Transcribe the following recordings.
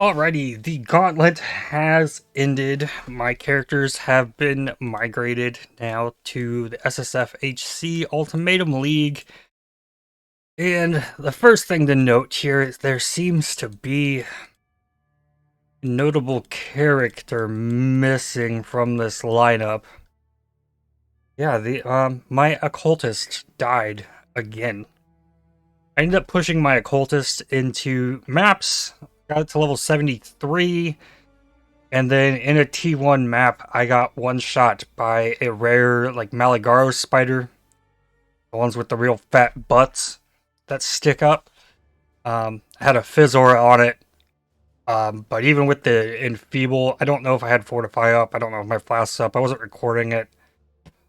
Alrighty, the Gauntlet has ended. My characters have been migrated now to the SSF HC Ultimatum League. And the first thing to note here is there seems to be a notable character missing from this lineup. Yeah, the my occultist died again. I ended up pushing my occultist into maps, got it to level 73. And then in a T1 map, I got one shot by a rare, like, Malagaro spider. The ones with the real fat butts that stick up. Had a Fizzor on it. But even with the Enfeeble, I don't know if I had Fortify up. I don't know if my Flask's up. I wasn't recording it.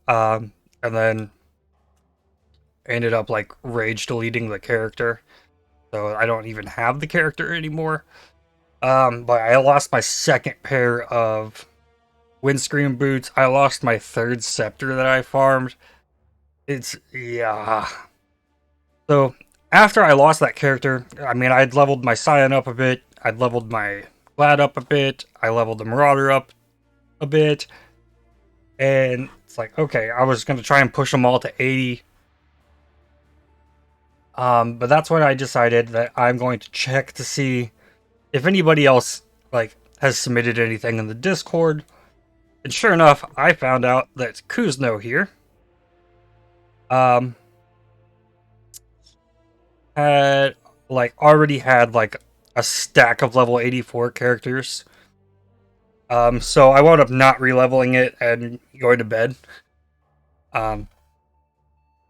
And then I ended up, like, rage deleting the character. So I don't even have the character anymore. But I lost my second pair of windscreen boots. I lost my third scepter that I farmed. Yeah. So after I lost that character, I mean, I'd leveled my Scion up a bit. I'd leveled my Glad up a bit. I leveled the Marauder up a bit. And it's like, okay, I was going to try and push them all to 80. But that's when I decided that I'm going to check to see if anybody else, like, has submitted anything in the Discord. And sure enough, I found out that Kuzno here had already had like a stack of level 84 characters. So I wound up not re-leveling it and going to bed.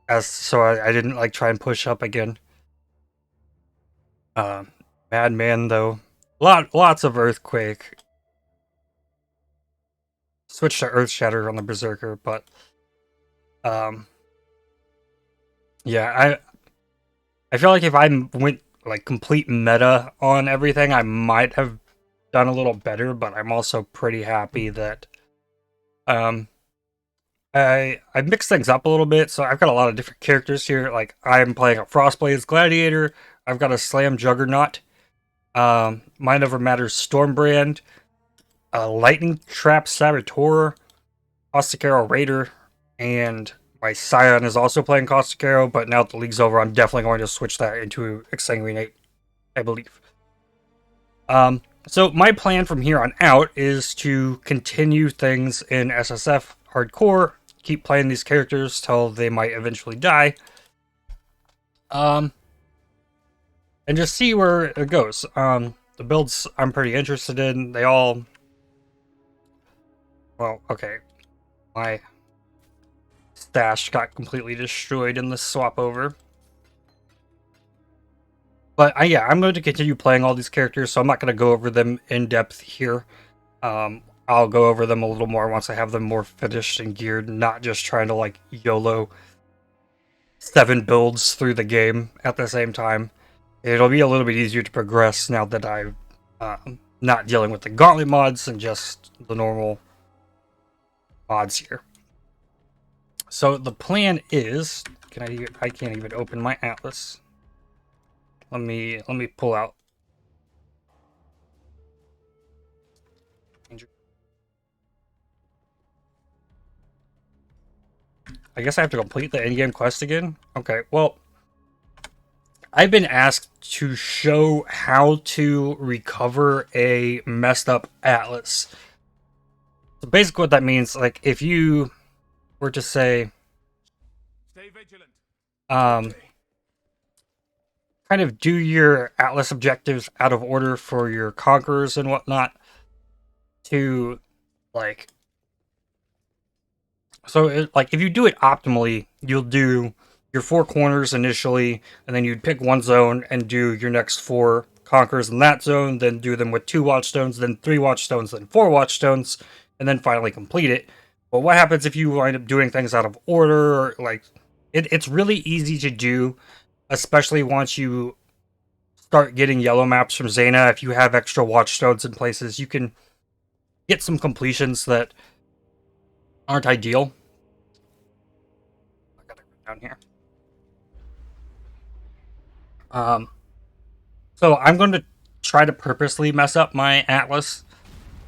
As so I didn't like try and push up again. Madman though. Lots of Earthquake. Switched to Earth Shatter on the Berserker, but yeah, I feel like if I went like complete meta on everything, I might have done a little better, but I'm also pretty happy that I mixed things up a little bit, so I've got a lot of different characters here. Like I'm playing a Frostblaze Gladiator, I've got a Slam Juggernaut, Mind Over Matters Stormbrand, a Lightning Trap Saboteur, Caustic Arrow Raider, and my Scion is also playing Caustic Arrow, but now that the league's over, I'm definitely going to switch that into Exsanguinate, I believe. So my plan from here on out is to continue things in SSF Hardcore, keep playing these characters till they might eventually die, and just see where it goes. The builds I'm pretty interested in, they all... Well, okay, my stash got completely destroyed in the swap over. But yeah, I'm going to continue playing all these characters, so I'm not going to go over them in depth here. I'll go over them a little more once I have them more finished and geared, not just trying to like YOLO 7 builds through the game at the same time. It'll be a little bit easier to progress now that I'm not dealing with the Gauntlet mods and just the normal mods here. So the plan is, I can't even open my atlas. Let me pull out. I guess I have to complete the endgame quest again? Okay, well, I've been asked to show how to recover a messed up atlas. So basically what that means, like, if you were to say, stay vigilant. Kind of do your atlas objectives out of order for your conquerors and whatnot, to, like, so, like, if you do it optimally, you'll do your 4 corners initially, and then you'd pick one zone and do your next 4 conquerors in that zone, then do them with 2 watchstones, then 3 watchstones, then 4 watchstones, and then finally complete it. But what happens if you wind up doing things out of order? Or, like, it's really easy to do, especially once you start getting yellow maps from Zena. If you have extra watchstones in places, you can get some completions that aren't ideal. I gotta go down here. So I'm going to try to purposely mess up my atlas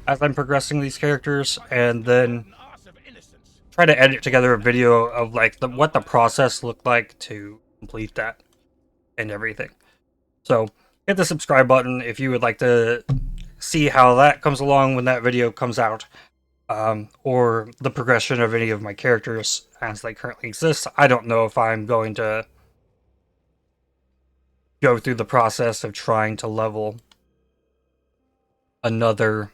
as I'm progressing these characters, and then try to edit together a video of like what the process looked like to complete that and everything. So hit the subscribe button if you would like to see how that comes along when that video comes out, or the progression of any of my characters as they currently exist. I don't know if I'm going to go through the process of trying to level another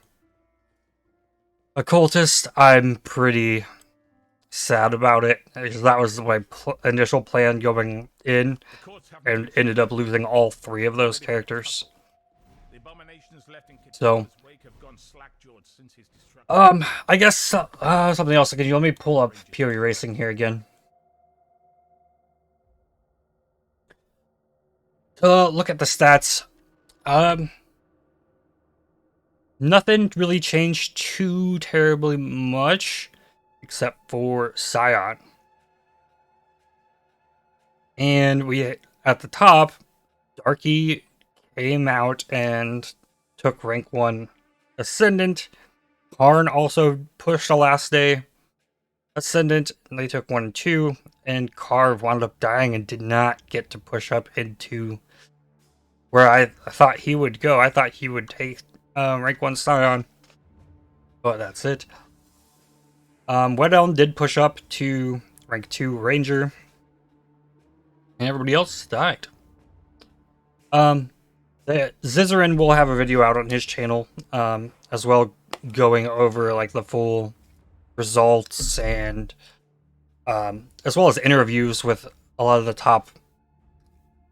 occultist. I'm pretty sad about it, because that was my initial plan going in, and ended up losing all 3 of those characters. So, I guess something else. Can you let me pull up PoE Racing here again? Look at the stats. Nothing really changed too terribly much, except for Scion. And we, at the top, Darky came out and took rank 1 Ascendant. Karn also pushed the last day Ascendant, and they took 1 and 2, and Carve wound up dying and did not get to push up into where I thought he would go. I thought he would take rank 1 Scion, but that's it. Wet Elm did push up to rank 2 Ranger, and everybody else died. Zizarin will have a video out on his channel, as well, going over like the full results, and as well as interviews with a lot of the top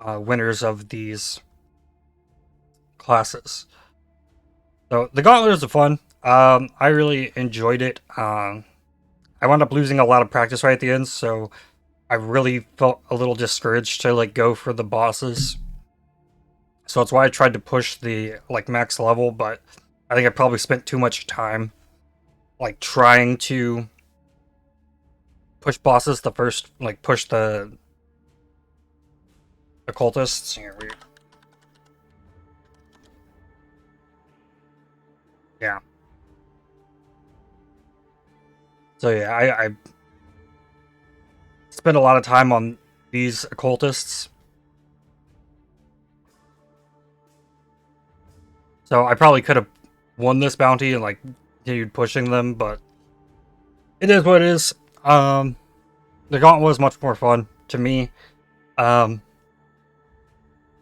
winners of these classes. So the Gauntlet was fun. I really enjoyed it. I wound up losing a lot of practice right at the end, so I really felt a little discouraged to like go for the bosses. So that's why I tried to push the like max level, but I think I probably spent too much time like trying to push bosses the first, like push the occultists. Here we Yeah. So yeah, I spent a lot of time on these occultists. So I probably could have won this bounty and like continued pushing them, but it is what it is. The Gauntlet was much more fun to me.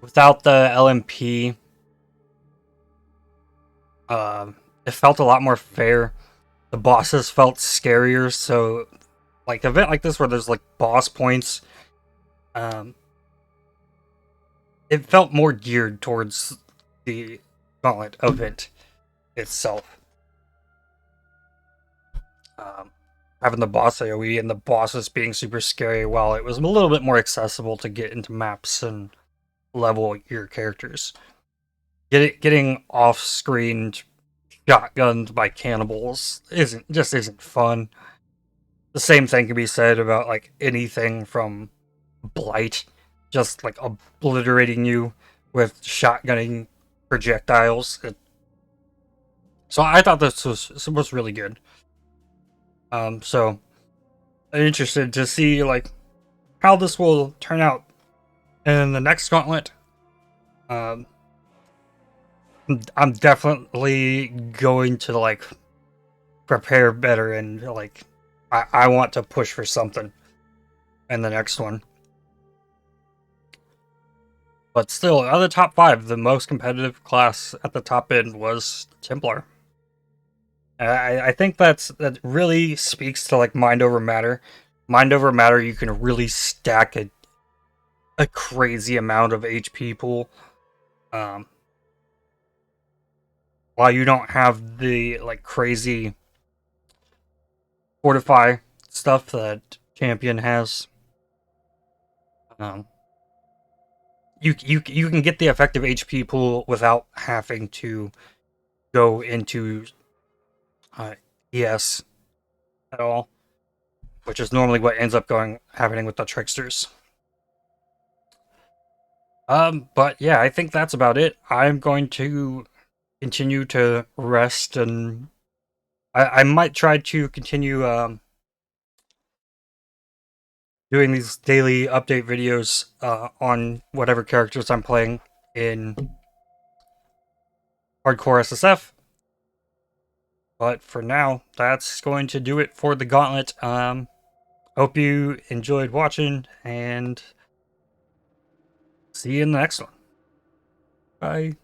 Without the LMP, it felt a lot more fair. The bosses felt scarier, so like an event like this where there's like boss points, it felt more geared towards the Gauntlet event itself. Having the boss AoE and the bosses being super scary, while it was a little bit more accessible to get into maps and level your characters. Getting off-screened shotgunned by cannibals isn't fun. The same thing can be said about like anything from Blight, just like obliterating you with shotgunning projectiles. So I thought this was really good. So I'm interested to see like how this will turn out in the next Gauntlet. I'm definitely going to like prepare better, and like I want to push for something in the next one. But still, out of the top 5, the most competitive class at the top end was Templar. I think that really speaks to like mind over matter. Mind over matter, you can really stack a crazy amount of HP pool, while you don't have the like crazy fortify stuff that Champion has. You can get the effective HP pool without having to go into ES at all, which is normally what ends up happening with the tricksters. But yeah, I think that's about it. I'm going to continue to rest, and I might try to continue doing these daily update videos on whatever characters I'm playing in Hardcore SSF. But for now, that's going to do it for the Gauntlet. Hope you enjoyed watching, and see you in the next one. Bye.